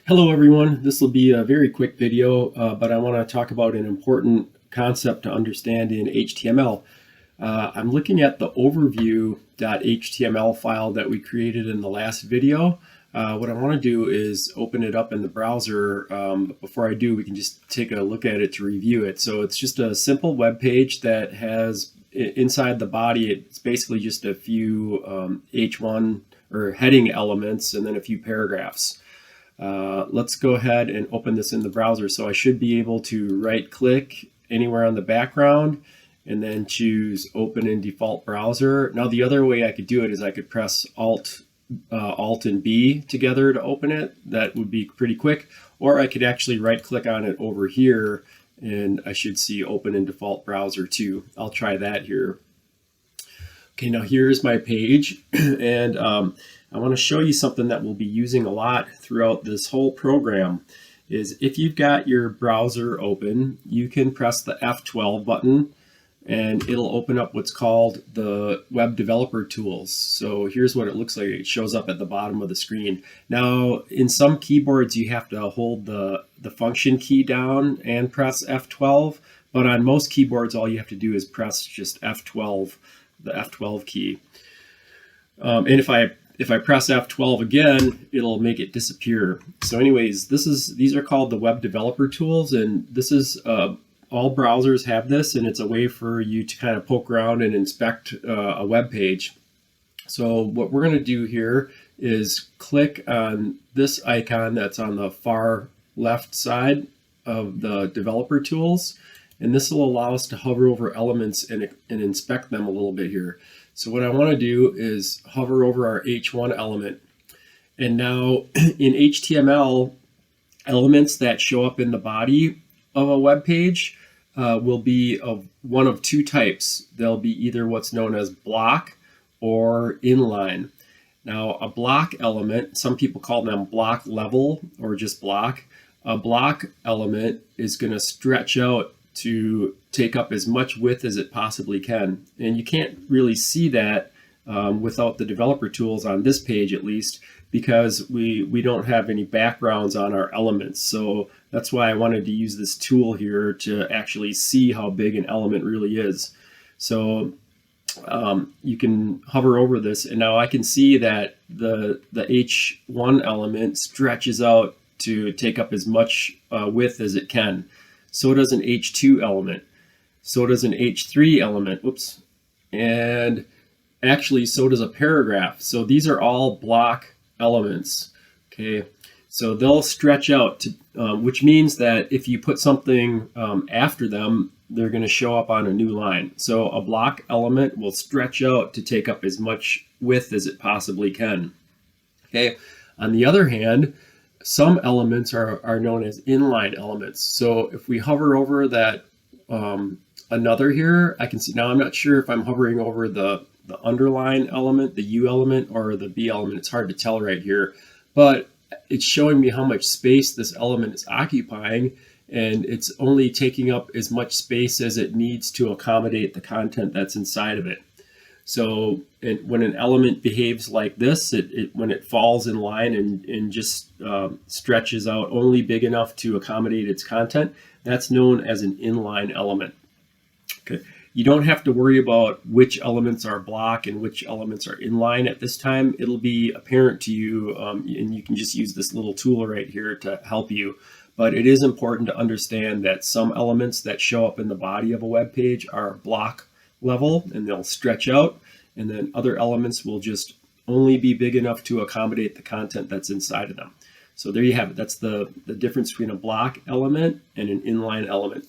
Hello everyone, this will be a very quick video, but I want to talk about an important concept to understand in HTML. I'm looking at the overview.html file that we created in the last video. What I want to do is open it up in the browser. But before I do, we can just take a look at it to review it. So it's just a simple web page that has inside the body, it's basically just a few H1 or heading elements and then a few paragraphs. Let's go ahead and open this in the browser. So I should be able to right click anywhere on the background and then choose open in default browser. Now the other way I could do it is I could press Alt and B together to open it. That would be pretty quick. Or I could actually right click on it over here and I should see open in default browser too. I'll try that here. Okay, now here's my page and I want to show you something that we'll be using a lot throughout this whole program. Is if you've got your browser open, you can press the F12 button and it'll open up what's called the web developer tools. So here's what it looks like. It shows up at the bottom of the screen. Now in some keyboards you have to hold the function key down and press F12, but on most keyboards all you have to do is press just F12, the F12 key. And if I press F12 again, it'll make it disappear. So anyways, these are called the web developer tools, and this is all browsers have this, and it's a way for you to kind of poke around and inspect a web page. So what we're going to do here is click on this icon that's on the far left side of the developer tools, and this will allow us to hover over elements and inspect them a little bit here. So what I want to do is hover over our H1 element. And now in HTML, elements that show up in the body of a web page will be of one of two types. They'll be either what's known as block or inline. Now a block element, some people call them block level or just block. A block element is going to stretch out to take up as much width as it possibly can. And you can't really see that without the developer tools on this page at least, because we don't have any backgrounds on our elements. So that's why I wanted to use this tool here to actually see how big an element really is. So you can hover over this and now I can see that the H1 element stretches out to take up as much width as it can. So does an H2 element. So does an H3 element. Whoops. And actually, so does a paragraph. So these are all block elements. Okay. So they'll stretch out, to, which means that if you put something after them, they're going to show up on a new line. So a block element will stretch out to take up as much width as it possibly can. Okay. On the other hand, some elements are known as inline elements. So if we hover over that another here, I can see now I'm not sure if I'm hovering over the underline element, the U element, or the B element. It's hard to tell right here, but it's showing me how much space this element is occupying, and it's only taking up as much space as it needs to accommodate the content that's inside of it. So when an element behaves like this, when it falls in line and just stretches out only big enough to accommodate its content, that's known as an inline element. Okay. You don't have to worry about which elements are block and which elements are inline at this time. It'll be apparent to you, and you can just use this little tool right here to help you. But it is important to understand that some elements that show up in the body of a web page are block level and they'll stretch out, and then other elements will just only be big enough to accommodate the content that's inside of them. So there you have it. That's the difference between a block element and an inline element.